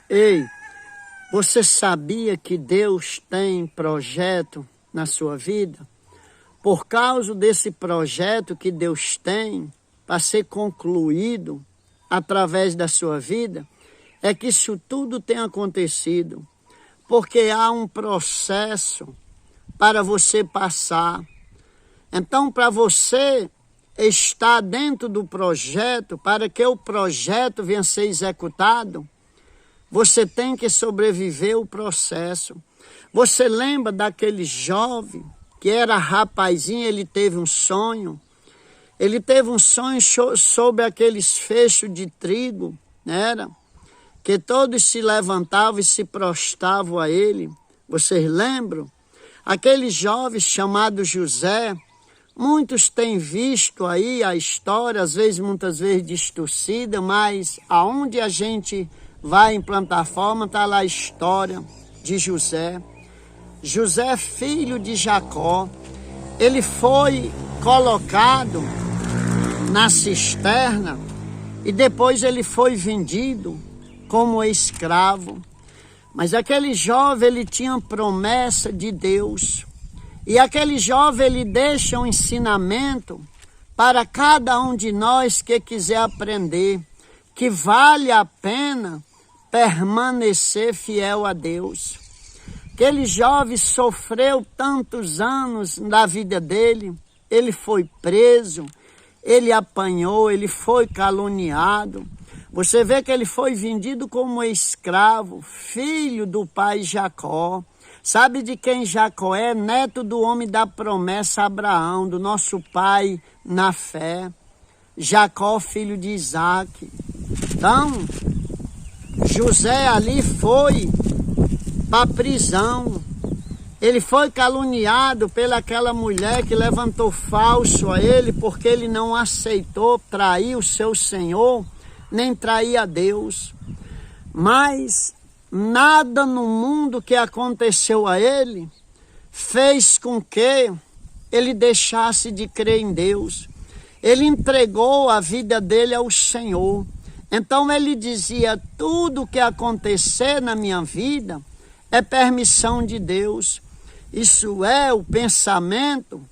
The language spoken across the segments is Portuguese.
Ei, você sabia que Deus tem projeto na sua vida? Por causa desse projeto que Deus tem para ser concluído através da sua vida, é que isso tudo tem acontecido. Porque há um processo para você passar. Então, para você estar dentro do projeto, para que o projeto venha a ser executado, você tem que sobreviver o processo. Você lembra daquele jovem que era rapazinho, ele teve um sonho? Ele teve um sonho sobre aqueles feixes de trigo, era? Que todos se levantavam e se prostravam a ele. Vocês lembram? Aquele jovem chamado José, muitos têm visto aí a história, muitas vezes distorcida, mas aonde a gente vai em plataforma, está lá a história de José. José, filho de Jacó, ele foi colocado na cisterna e depois ele foi vendido como escravo. Mas aquele jovem, ele tinha promessa de Deus. E aquele jovem, ele deixa um ensinamento para cada um de nós que quiser aprender, que vale a pena permanecer fiel a Deus. Aquele jovem sofreu tantos anos na vida dele, ele foi preso, ele apanhou, ele foi caluniado. Você vê que ele foi vendido como escravo, filho do pai Jacó. Sabe de quem Jacó é? Neto do homem da promessa Abraão, do nosso pai na fé. Jacó, filho de Isaac. Então, José ali foi para a prisão. Ele foi caluniado pelaquela mulher que levantou falso a ele, porque ele não aceitou trair o seu Senhor, nem trair a Deus. Mas nada no mundo que aconteceu a ele fez com que ele deixasse de crer em Deus. Ele entregou a vida dele ao Senhor. Então ele dizia: tudo que acontecer na minha vida é permissão de Deus. Isso é o pensamento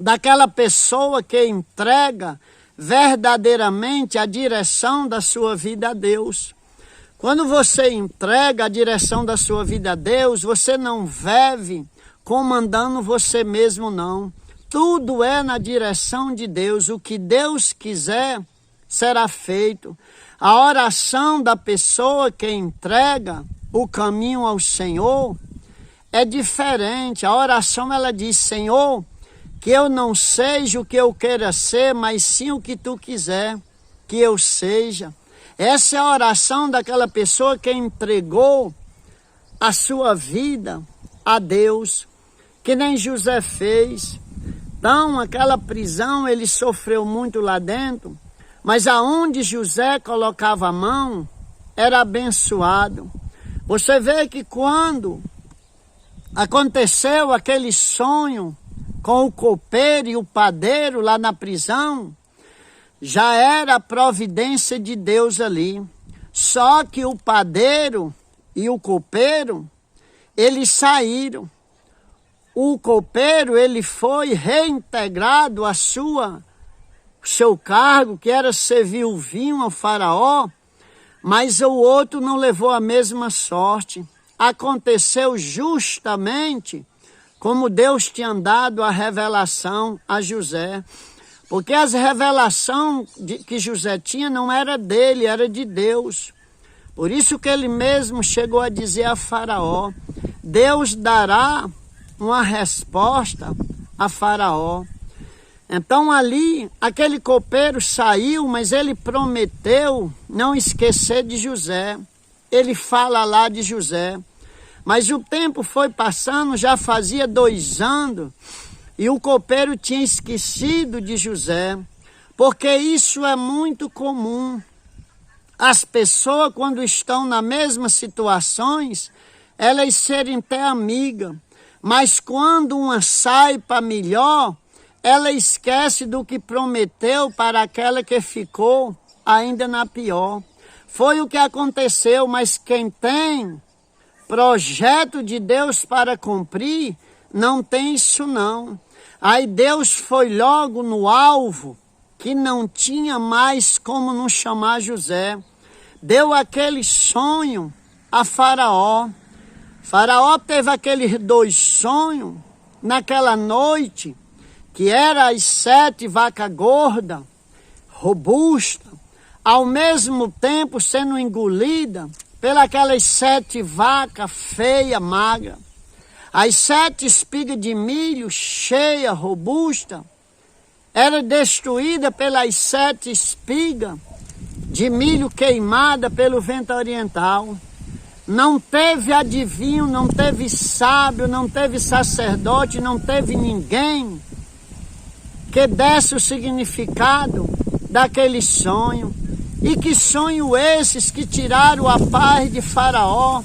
daquela pessoa que entrega verdadeiramente a direção da sua vida a Deus. Quando você entrega a direção da sua vida a Deus, você não vive comandando você mesmo, não. Tudo é na direção de Deus. O que Deus quiser será feito. A oração da pessoa que entrega o caminho ao Senhor é diferente. A oração, ela diz: Senhor, que eu não seja o que eu queira ser, mas sim o que tu quiser que eu seja. Essa é a oração daquela pessoa que entregou a sua vida a Deus, que nem José fez. Então, aquela prisão, ele sofreu muito lá dentro, mas aonde José colocava a mão, era abençoado. Você vê que quando aconteceu aquele sonho com o copeiro e o padeiro lá na prisão, já era a providência de Deus ali. Só que o padeiro e o copeiro, eles saíram. O copeiro, ele foi reintegrado a seu cargo, que era servir o vinho ao faraó, mas o outro não levou a mesma sorte. Aconteceu justamente como Deus tinha dado a revelação a José. Porque as revelações que José tinha não era dele, era de Deus. Por isso que ele mesmo chegou a dizer a Faraó: Deus dará uma resposta a Faraó. Então ali, aquele copeiro saiu, mas ele prometeu não esquecer de José. Ele fala lá de José. Mas o tempo foi passando, já fazia 2 anos, e o copeiro tinha esquecido de José, porque isso é muito comum. As pessoas, quando estão nas mesmas situações, elas serem até amigas, mas quando uma sai para melhor, ela esquece do que prometeu para aquela que ficou ainda na pior. Foi o que aconteceu, mas quem tem projeto de Deus para cumprir, não tem isso não. Aí Deus foi logo no alvo, que não tinha mais como não chamar José. Deu aquele sonho a Faraó. Faraó teve aqueles 2 sonhos naquela noite, que era as 7 vacas gordas, robustas, ao mesmo tempo sendo engolida pelas 7 vacas feias, magras. As 7 espigas de milho cheia, robusta, era destruída pelas 7 espigas de milho queimada pelo vento oriental. Não teve adivinho, não teve sábio, não teve sacerdote, não teve ninguém que desse o significado daquele sonho. E que sonho esses que tiraram a paz de Faraó?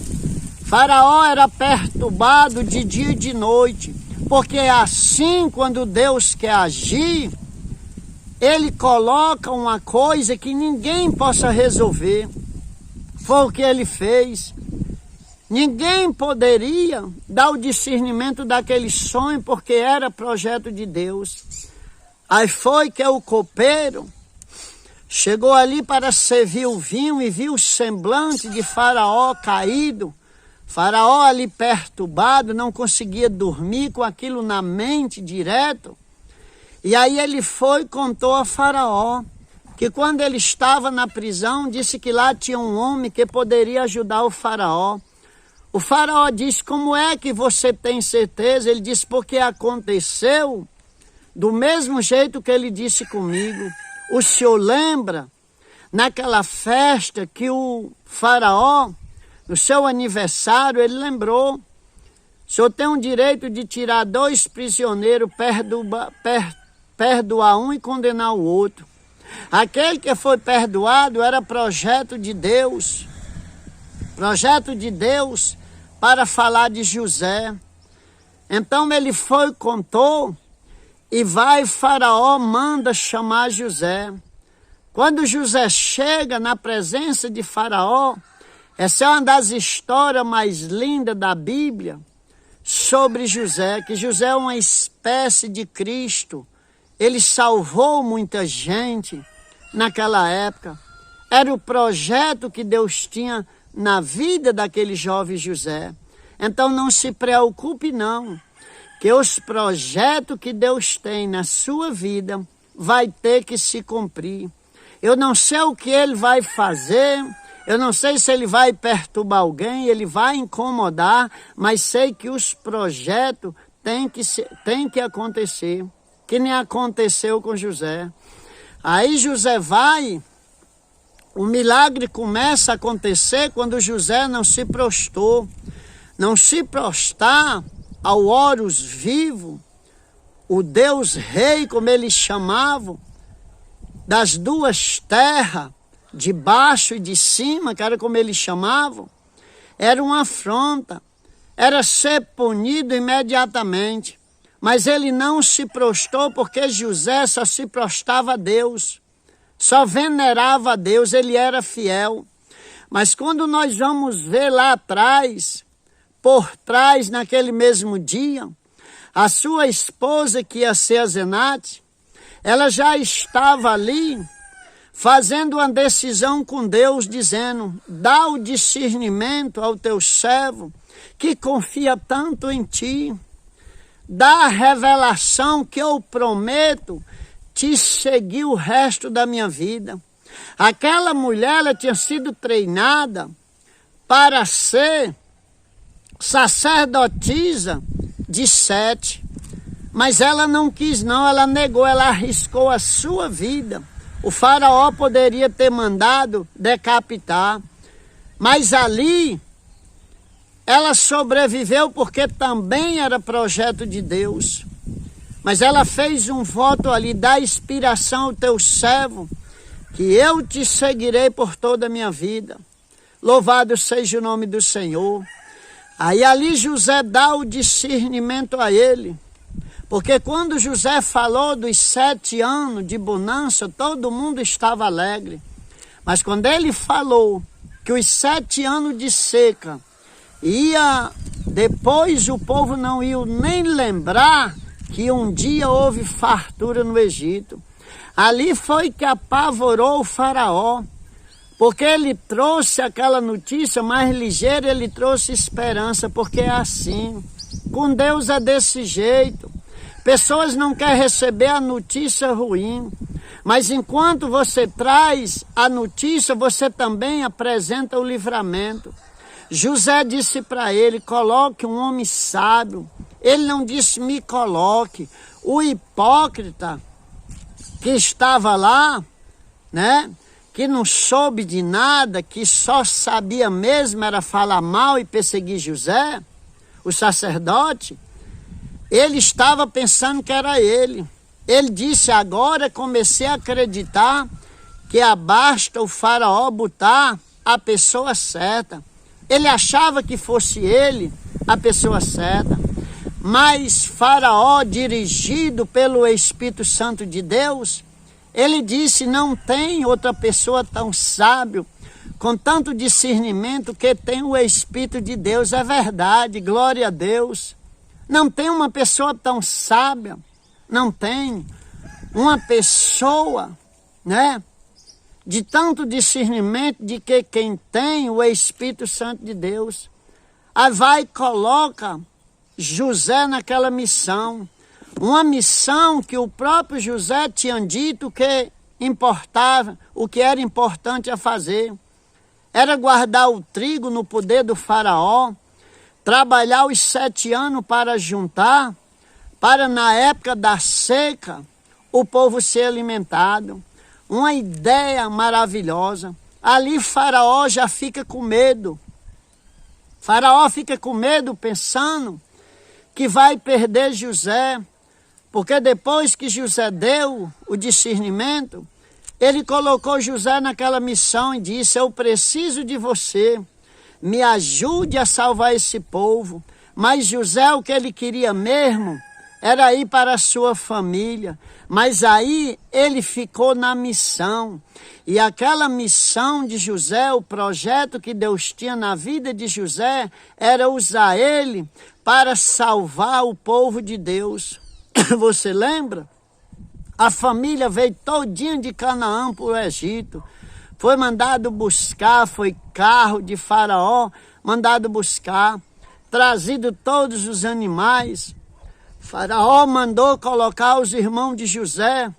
Faraó era perturbado de dia e de noite, porque assim, quando Deus quer agir, Ele coloca uma coisa que ninguém possa resolver. Foi o que Ele fez. Ninguém poderia dar o discernimento daquele sonho, porque era projeto de Deus. Aí foi que o copeiro chegou ali para servir o vinho e viu o semblante de Faraó caído. Faraó ali perturbado, não conseguia dormir com aquilo na mente direto. E aí ele foi e contou a Faraó que quando ele estava na prisão, disse que lá tinha um homem que poderia ajudar o Faraó. O Faraó disse: como é que você tem certeza? Ele disse: porque aconteceu do mesmo jeito que ele disse comigo. O senhor lembra naquela festa que o Faraó, no seu aniversário, ele lembrou: o senhor tem o direito de tirar 2 prisioneiros, perdoar um e condenar o outro. Aquele que foi perdoado era projeto de Deus. Projeto de Deus para falar de José. Então ele foi, contou, e vai, Faraó manda chamar José. Quando José chega na presença de Faraó, essa é uma das histórias mais lindas da Bíblia sobre José, que José é uma espécie de Cristo. Ele salvou muita gente naquela época. Era o projeto que Deus tinha na vida daquele jovem José. Então não se preocupe não, que os projetos que Deus tem na sua vida vai ter que se cumprir. Eu não sei o que ele vai fazer, eu não sei se ele vai perturbar alguém, ele vai incomodar, mas sei que os projetos têm que acontecer, que nem aconteceu com José. Aí José vai, o milagre começa a acontecer quando José não se prostrou. Não se prostrar ao Horus vivo, o Deus Rei, como eles chamavam, das 2 terras, de baixo e de cima, que era como eles chamavam, era uma afronta, era ser punido imediatamente. Mas ele não se prostrou, porque José só se prostrava a Deus, só venerava a Deus, ele era fiel. Mas quando nós vamos ver lá atrás, por trás, naquele mesmo dia, a sua esposa, que ia ser a Zenate, ela já estava ali fazendo uma decisão com Deus, dizendo: dá o discernimento ao teu servo, que confia tanto em ti, dá a revelação que eu prometo te seguir o resto da minha vida. Aquela mulher, ela tinha sido treinada para ser sacerdotisa de Sete, mas ela não quis não, ela negou, ela arriscou a sua vida. O Faraó poderia ter mandado decapitar, mas ali ela sobreviveu porque também era projeto de Deus. Mas ela fez um voto ali: dá inspiração ao teu servo, que eu te seguirei por toda a minha vida. Louvado seja o nome do Senhor. Aí ali José dá o discernimento a ele, porque quando José falou dos 7 anos de bonança, todo mundo estava alegre. Mas quando ele falou que os 7 anos de seca depois o povo não ia nem lembrar que um dia houve fartura no Egito. Ali foi que apavorou o faraó, porque ele trouxe aquela notícia mais ligeira, ele trouxe esperança, porque é assim. Com Deus é desse jeito. Pessoas não querem receber a notícia ruim, mas enquanto você traz a notícia, você também apresenta o livramento. José disse para ele, coloque um homem sábio. Ele não disse, me coloque. O hipócrita que estava lá, né, que não soube de nada, que só sabia mesmo era falar mal e perseguir José, o sacerdote, ele estava pensando que era ele. Ele disse, agora comecei a acreditar que basta o faraó botar a pessoa certa. Ele achava que fosse ele a pessoa certa. Mas Faraó, dirigido pelo Espírito Santo de Deus, ele disse, não tem outra pessoa tão sábio, com tanto discernimento que tem o Espírito de Deus. É verdade, glória a Deus. Não tem uma pessoa tão sábia, não tem uma pessoa, né, de tanto discernimento de que quem tem o Espírito Santo de Deus. Aí vai e coloca José naquela missão, uma missão que o próprio José tinha dito que importava, o que era importante a fazer, era guardar o trigo no poder do faraó, trabalhar os 7 anos para juntar, para na época da seca, o povo ser alimentado. Uma ideia maravilhosa. Ali Faraó já fica com medo. Faraó fica com medo pensando que vai perder José, porque depois que José deu o discernimento, ele colocou José naquela missão e disse, eu preciso de você, me ajude a salvar esse povo. Mas José, o que ele queria mesmo era ir para a sua família, mas aí ele ficou na missão. E aquela missão de José, o projeto que Deus tinha na vida de José, era usar ele para salvar o povo de Deus. Você lembra? A família veio todinha de Canaã para o Egito. Foi mandado buscar, foi carro de Faraó, mandado buscar, trazido todos os animais. Faraó mandou colocar os irmãos de José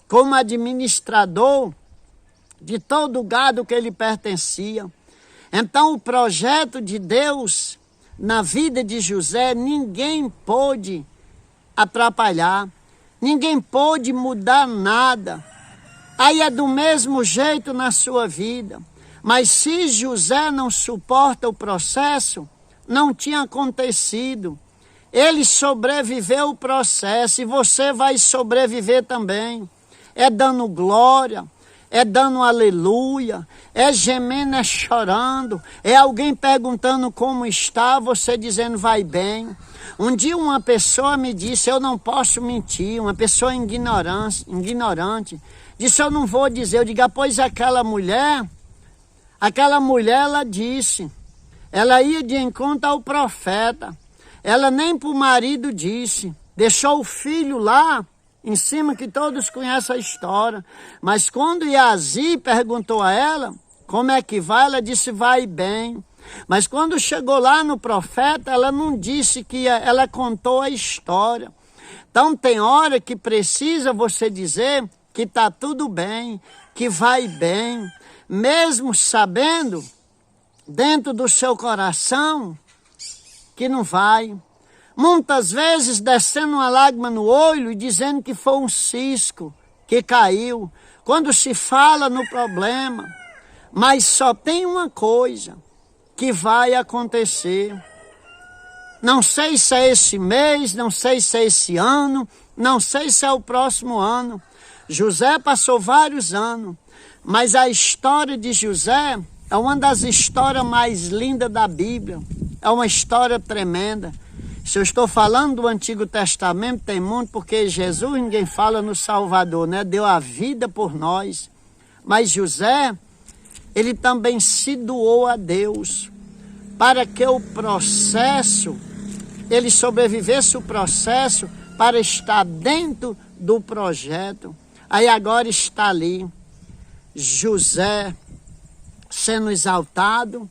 como administrador de todo o gado que ele pertencia. Então o projeto de Deus na vida de José, ninguém pôde atrapalhar, ninguém pôde mudar nada. Aí é do mesmo jeito na sua vida. Mas se José não suporta o processo, não tinha acontecido. Ele sobreviveu o processo e você vai sobreviver também. É dando glória, é dando aleluia, é gemendo, é chorando, é alguém perguntando como está, você dizendo vai bem. Um dia uma pessoa me disse, eu não posso mentir, uma pessoa ignorante, disse, eu não vou dizer. Eu digo, pois aquela mulher ela disse, ela ia de encontro ao profeta. Ela nem para o marido disse, deixou o filho lá em cima, que todos conhecem a história. Mas quando Iazi perguntou a ela, como é que vai? Ela disse, vai bem. Mas quando chegou lá no profeta, ela não disse que ela contou a história. Então tem hora que precisa você dizer que está tudo bem, que vai bem, mesmo sabendo dentro do seu coração que não vai. Muitas vezes descendo uma lágrima no olho e dizendo que foi um cisco que caiu. Quando se fala no problema, mas só tem uma coisa que vai acontecer. Não sei se é esse mês, não sei se é esse ano, não sei se é o próximo ano. José passou vários anos, mas a história de José é uma das histórias mais lindas da Bíblia. É uma história tremenda. Se eu estou falando do Antigo Testamento, tem muito, porque Jesus, ninguém fala no Salvador, né? Deu a vida por nós. Mas José, ele também se doou a Deus para que o processo, ele sobrevivesse o processo para estar dentro do projeto. Aí agora está ali José sendo exaltado,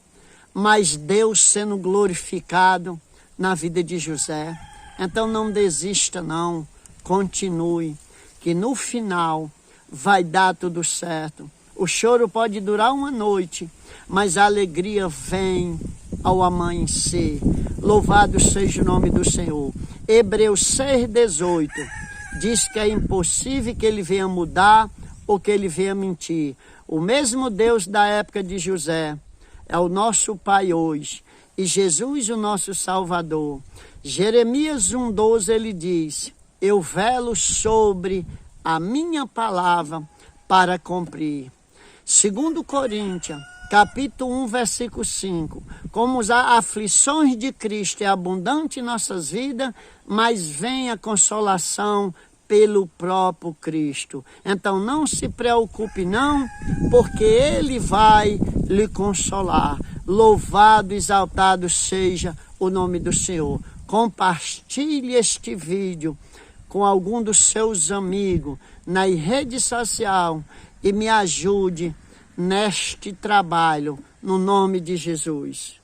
mas Deus sendo glorificado na vida de José. Então não desista não, continue, que no final vai dar tudo certo. O choro pode durar uma noite, mas a alegria vem ao amanhecer. Louvado seja o nome do Senhor. Hebreus 6,18 diz que é impossível que ele venha mudar ou que ele venha mentir. O mesmo Deus da época de José é o nosso Pai hoje, e Jesus o nosso Salvador. Jeremias 1,12 ele diz: eu velo sobre a minha palavra para cumprir. 2 Coríntios, capítulo 1, versículo 5. Como as aflições de Cristo é abundante em nossas vidas, mas vem a consolação pelo próprio Cristo. Então não se preocupe não, porque Ele vai lhe consolar. Louvado e exaltado seja o nome do Senhor. Compartilhe este vídeo com algum dos seus amigos na rede social e me ajude neste trabalho, no nome de Jesus.